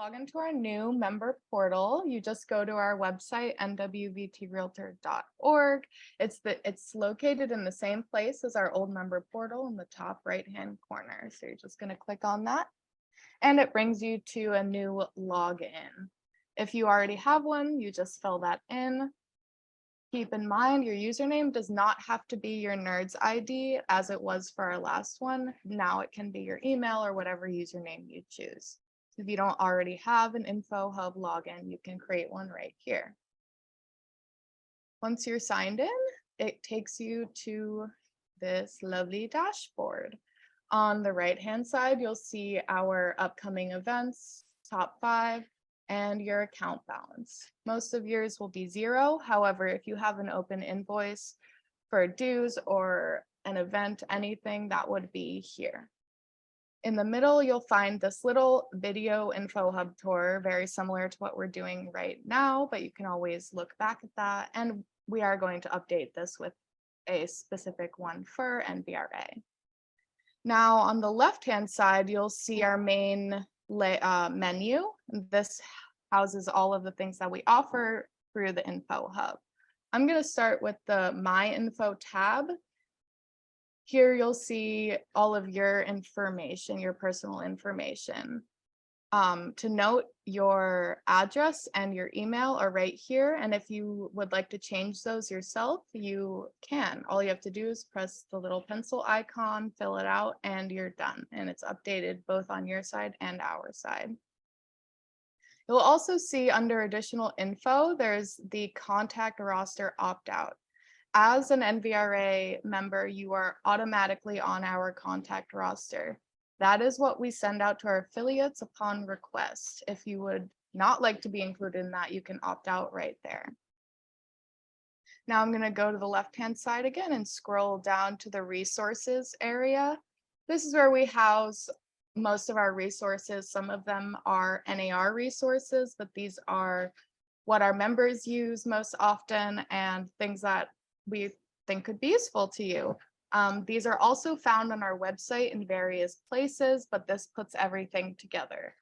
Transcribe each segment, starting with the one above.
log into our new member portal, you just go to our website, nwvtrealtor.org. It's located in the same place as our old member portal in the top right-hand corner. So you're just going to click on that, and it brings you to a new login. If you already have one, you just fill that in. Keep in mind, your username does not have to be your Nerds ID as it was for our last one. Now it can be your email or whatever username you choose. If you don't already have an Info Hub login, you can create one right here. Once you're signed in, it takes you to this lovely dashboard. On the right-hand side, you'll see our upcoming events, top 5, and your account balance. Most of yours will be 0. However, if you have an open invoice for dues or an event, anything, that would be here. In the middle, you'll find this little video Info Hub tour, very similar to what we're doing right now, but you can always look back at that. And we are going to update this with a specific one for NVRA. Now, on the left-hand side, you'll see our main menu. This houses all of the things that we offer through the Info Hub. I'm going to start with the My Info tab. Here you'll see all of your information, your personal information. To note, your address and your email are right here. And if you would like to change those yourself, you can. All you have to do is press the little pencil icon, fill it out, and you're done. And it's updated both on your side and our side. You'll also see under additional info, there's the contact roster opt-out. As an NVRA member, you are automatically on our contact roster. That is what we send out to our affiliates upon request. If you would not like to be included in that, you can opt out right there. Now I'm going to go to the left-hand side again and scroll down to the resources area. This is where we house most of our resources. Some of them are NAR resources, but these are what our members use most often and things that we think could be useful to you. These are also found on our website in various places, but this puts everything together.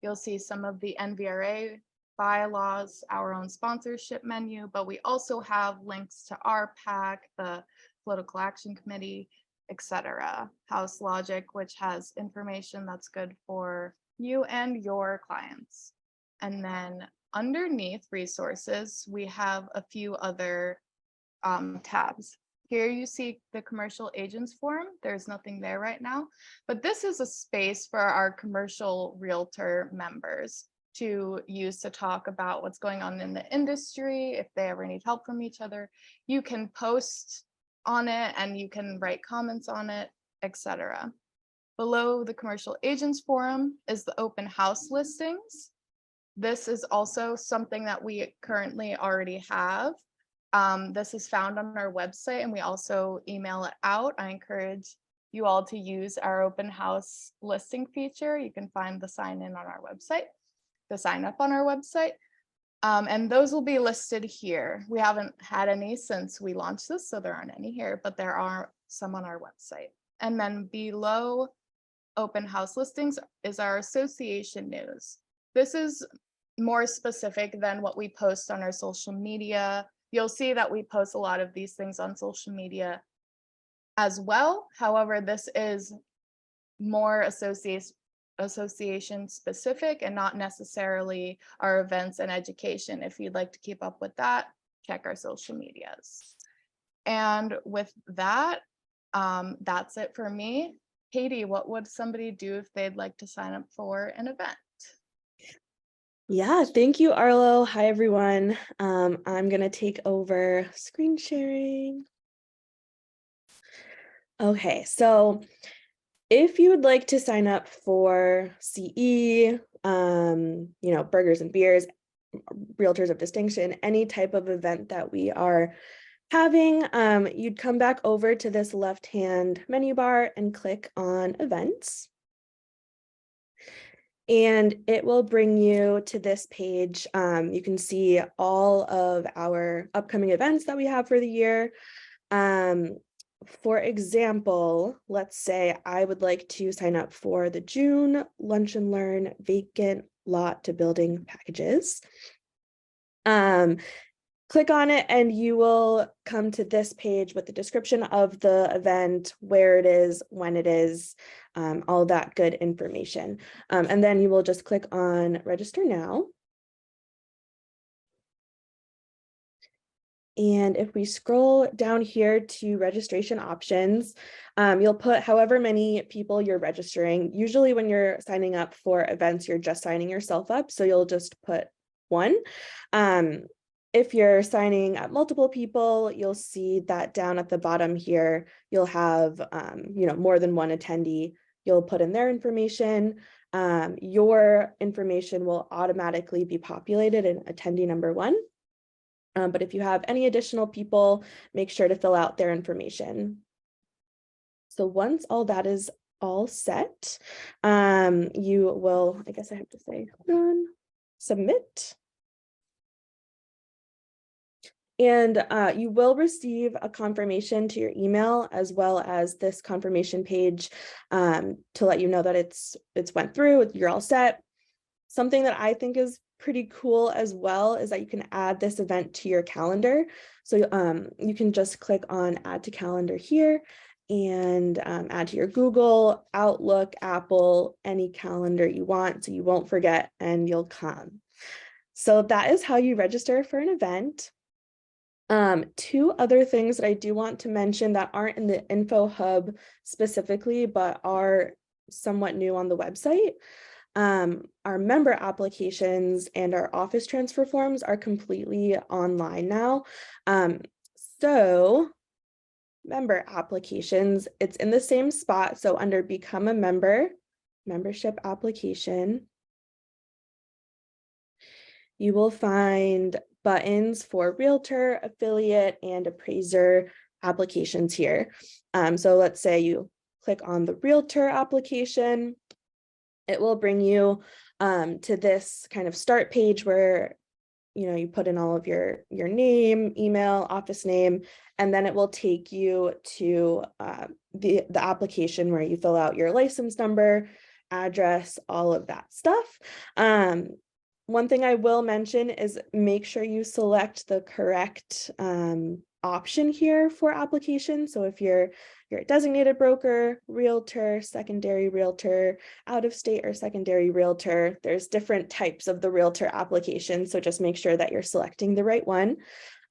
You'll see some of the NVRA bylaws, our own sponsorship menu, but we also have links to our PAC, the Political Action Committee, etc. House Logic, which has information that's good for you and your clients. And then underneath resources, we have a few other tabs. Here you see the commercial agents forum. There's nothing there right now, but this is a space for our commercial realtor members to use to talk about what's going on in the industry. If they ever need help from each other, you can post on it and you can write comments on it, etc. Below the commercial agents forum is the open house listings. This is also something that we currently already have. This is found on our website and we also email it out. I encourage you all to use our open house listing feature. You can find the sign in on our website, the sign up on our website. And those will be listed here. We haven't had any since we launched this, so there aren't any here, but there are some on our website. And then below open house listings is our association news. This is more specific than what we post on our social media. You'll see that we post a lot of these things on social media as well. However, this is more association specific and not necessarily our events and education. If you'd like to keep up with that, check our social medias. And with that, that's it for me. Katie, what would somebody do if they'd like to sign up for an event? Yeah, thank you, Arlo. Hi, everyone. I'm going to take over screen sharing. Okay, so if you would like to sign up for CE, Burgers and Beers, Realtors of Distinction, any type of event that we are having, you'd come back over to this left-hand menu bar and click on Events. And it will bring you to this page. You can see all of our upcoming events that we have for the year. For example, let's say I would like to sign up for the June Lunch and Learn Vacant lot to building packages. Click on it and you will come to this page with the description of the event, where it is, when it is, all that good information. And then you will just click on register now. And if we scroll down here to registration options, you'll put however many people you're registering. Usually when you're signing up for events, you're just signing yourself up. So you'll just put 1. If you're signing up multiple people, you'll see that down at the bottom here, you'll have more than 1 attendee. You'll put in their information. Your information will automatically be populated in attendee number 1. But if you have any additional people, make sure to fill out their information. So once all that is all set, you will, I guess I have to say, submit. And you will receive a confirmation to your email, as well as this confirmation page to let you know that it's went through, you're all set. Something that I think is pretty cool as well is that you can add this event to your calendar. So you can just click on add to calendar here and add to your Google, Outlook, Apple, any calendar you want, so you won't forget and you'll come. So that is how you register for an event. 2 other things that I do want to mention that aren't in the info hub specifically, but are somewhat new on the website. Our member applications and our office transfer forms are completely online now. So member applications, it's in the same spot. So under become a member, membership application, you will find buttons for realtor, affiliate, and appraiser applications here. So let's say you click on the realtor application, it will bring you to this kind of start page where you put in all of your name, email, office name, and then it will take you to the application where you fill out your license number, address, all of that stuff. One thing I will mention is make sure you select the correct option here for application. So if you're a designated broker, realtor, secondary realtor, out of state or secondary realtor, there's different types of the realtor application. So just make sure that you're selecting the right one.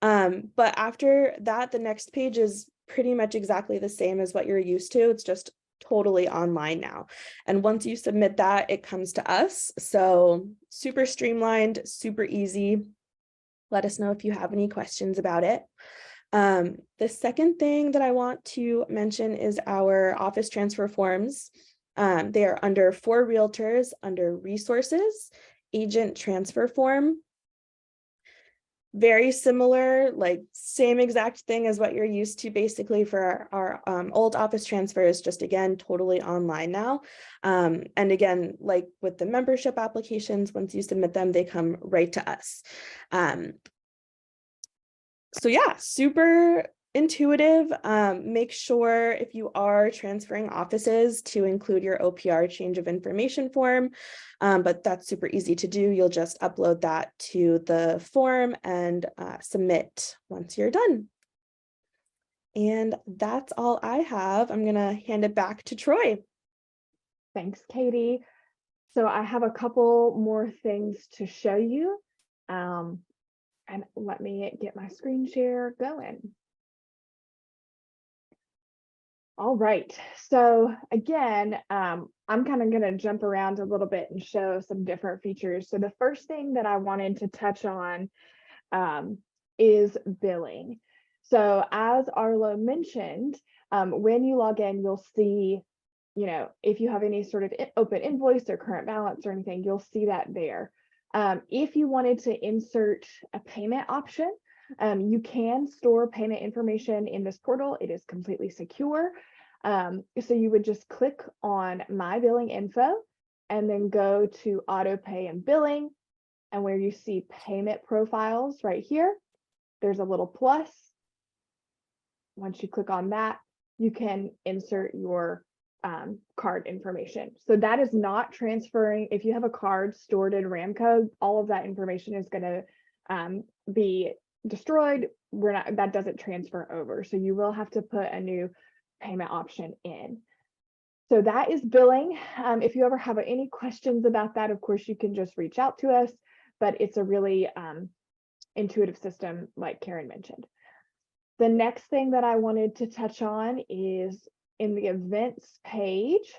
But after that, the next page is pretty much exactly the same as what you're used to. It's just totally online now. And once you submit that, it comes to us. So super streamlined, super easy. Let us know if you have any questions about it. The second thing that I want to mention is our office transfer forms. They are under for realtors, under resources, agent transfer form. Very similar, like same exact thing as what you're used to basically for our old office transfers, just again, totally online now. And again, like with the membership applications, once you submit them, they come right to us. So yeah, super intuitive. Make sure if you are transferring offices to include your OPR change of information form, but that's super easy to do. You'll just upload that to the form and submit once you're done. And that's all I have. I'm gonna hand it back to Troy. Thanks, Katie. So I have a couple more things to show you. And let me get my screen share going. All right, so again, I'm kind of going to jump around a little bit and show some different features. So the first thing that I wanted to touch on is billing. So as Arlo mentioned, when you log in, you'll see, if you have any sort of open invoice or current balance or anything, you'll see that there. If you wanted to insert a payment option, you can store payment information in this portal. It is completely secure. So you would just click on My Billing Info and then go to Auto Pay and Billing. And where you see payment profiles right here, there's a little plus. Once you click on that, you can insert your card information. So that is not transferring. If you have a card stored in Ramco, all of that information is going to be destroyed. That doesn't transfer over. So you will have to put a new payment option in. So that is billing. If you ever have any questions about that, of course, you can just reach out to us, but it's a really intuitive system, like Karen mentioned. The next thing that I wanted to touch on is in the events page.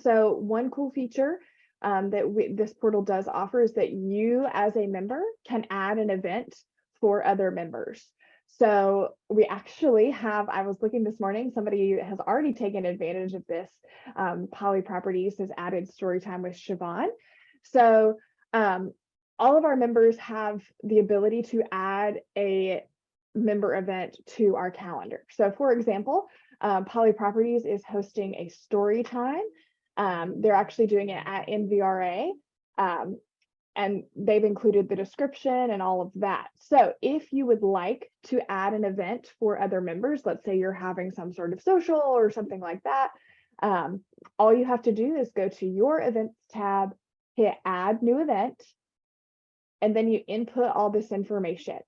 So one cool feature that this portal does offer is that you as a member can add an event for other members. So we actually have, I was looking this morning, somebody has already taken advantage of this. Poly Properties has added Storytime with Siobhan. So all of our members have the ability to add a member event to our calendar. So for example, Poly Properties is hosting a story time. They're actually doing it at NVRA, and they've included the description and all of that. So if you would like to add an event for other members, let's say you're having some sort of social or something like that, all you have to do is go to your events tab, hit add new event, and then you input all this information.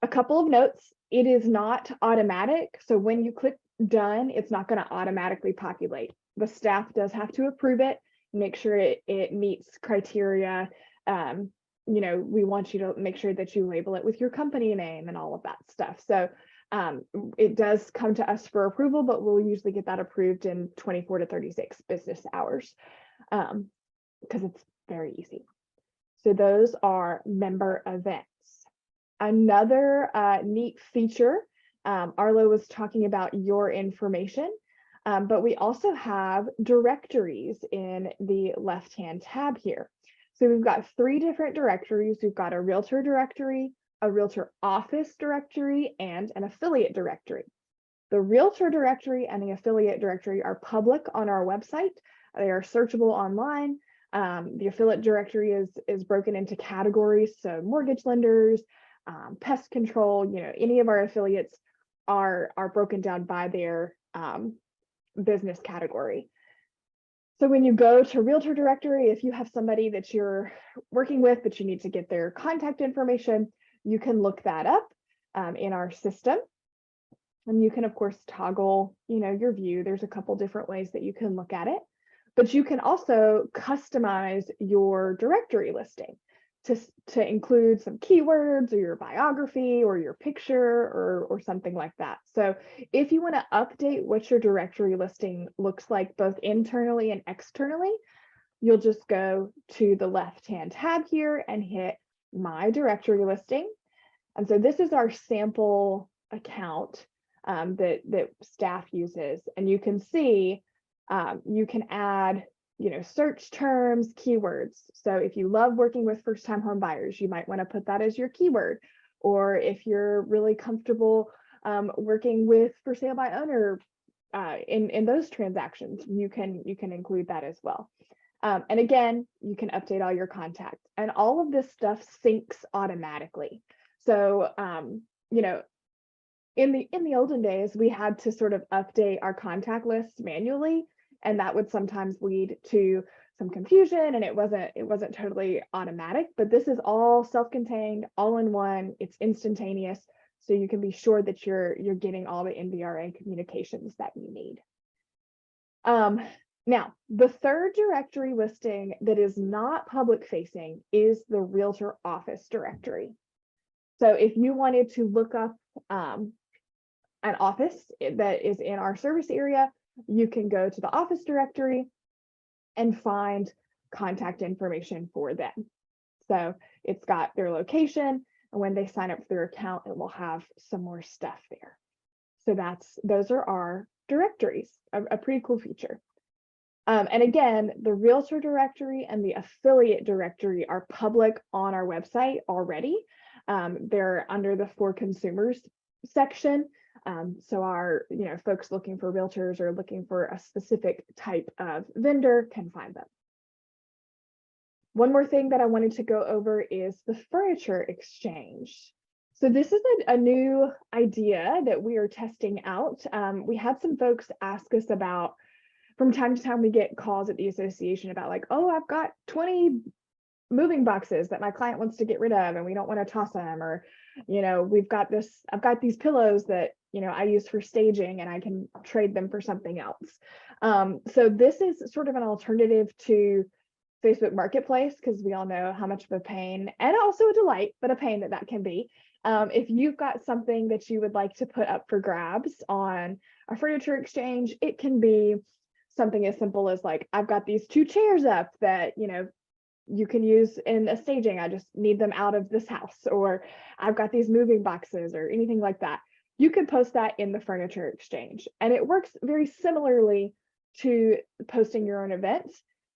A couple of notes, it is not automatic. So when you click done, it's not going to automatically populate. The staff does have to approve it, make sure it meets criteria. We want you to make sure that you label it with your company name and all of that stuff. So it does come to us for approval, but we'll usually get that approved in 24 to 36 business hours because it's very easy. So those are member events. Another neat feature, Arlo was talking about your information, but we also have directories in the left-hand tab here. So we've got 3 different directories. We've got a realtor directory, a realtor office directory, and an affiliate directory. The realtor directory and the affiliate directory are public on our website. They are searchable online. The affiliate directory is broken into categories, so mortgage lenders, pest control, any of our affiliates are broken down by their business category. So when you go to realtor directory, if you have somebody that you're working with, but you need to get their contact information, you can look that up in our system. And you can, of course, toggle, your view. There's a couple different ways that you can look at it, but you can also customize your directory listing to include some keywords or your biography or your picture or something like that. So if you want to update what your directory listing looks like both internally and externally, you'll just go to the left-hand tab here and hit My Directory Listing. And so this is our sample account that staff uses. And you can see you can add search terms, keywords. So if you love working with first-time home buyers, you might want to put that as your keyword. Or if you're really comfortable working with for sale by owner in those transactions, you can include that as well. And again, you can update all your contacts, and all of this stuff syncs automatically. So in the olden days, we had to sort of update our contact list manually. And that would sometimes lead to some confusion, and it wasn't totally automatic, but this is all self-contained, all in one. It's instantaneous, so you can be sure that you're getting all the NVRA communications that you need. Now, the third directory listing that is not public facing is the realtor office directory. So if you wanted to look up an office that is in our service area, you can go to the office directory and find contact information for them. So it's got their location, and when they sign up for their account, it will have some more stuff there. So those are our directories, a pretty cool feature. And again, the realtor directory and the affiliate directory are public on our website already. They're under the For Consumers section. So our folks looking for realtors or looking for a specific type of vendor can find them. One more thing that I wanted to go over is the furniture exchange. So this is a new idea that we are testing out. We had some folks ask us about, from time to time, we get calls at the association about like, oh, I've got 20 moving boxes that my client wants to get rid of and we don't want to toss them, or, you know, I've got these pillows that, you know, I use for staging and I can trade them for something else. So this is sort of an alternative to Facebook Marketplace, because we all know how much of a pain, and also a delight, but a pain that can be. If you've got something that you would like to put up for grabs on a furniture exchange, it can be something as simple as like, I've got these 2 chairs up that, you know, you can use in a staging. I just need them out of this house, or I've got these moving boxes, or anything like that. You can post that in the furniture exchange, and it works very similarly to posting your own event.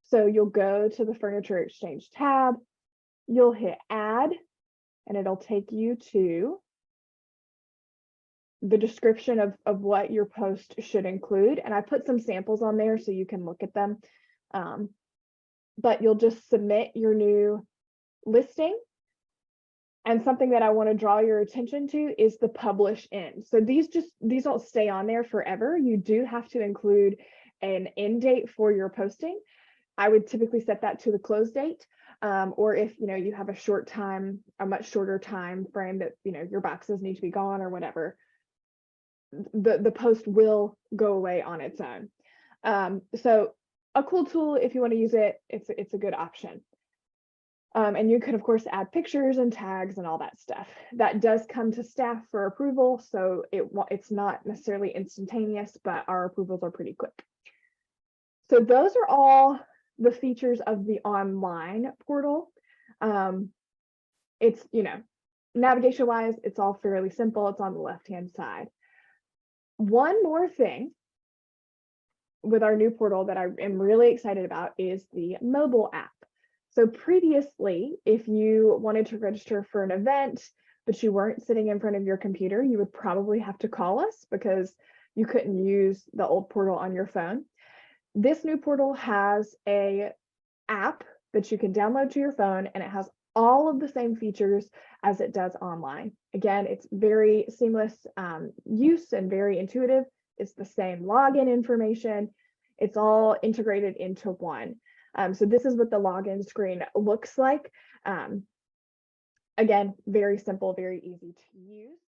So you'll go to the furniture exchange tab, you'll hit add, and it'll take you to the description of what your post should include. And I put some samples on there so you can look at them. But you'll just submit your new listing. And something that I want to draw your attention to is the publish in. So these don't stay on there forever. You do have to include an end date for your posting. I would typically set that to the close date. Or if, you know, you have a much shorter time frame that, you know, your boxes need to be gone or whatever, the post will go away on its own. So a cool tool, if you want to use it, it's a good option. And you can, of course, add pictures and tags and all that stuff. That does come to staff for approval, so it's not necessarily instantaneous, but our approvals are pretty quick. So those are all the features of the online portal. It's, you know, navigation wise, it's all fairly simple. It's on the left-hand side. One more thing with our new portal that I am really excited about is the mobile app. So previously, if you wanted to register for an event, but you weren't sitting in front of your computer, you would probably have to call us because you couldn't use the old portal on your phone. This new portal has an app that you can download to your phone, and it has all of the same features as it does online. Again, it's very seamless use and very intuitive. It's the same login information. It's all integrated into one. So this is what the login screen looks like. Again, very simple, very easy to use.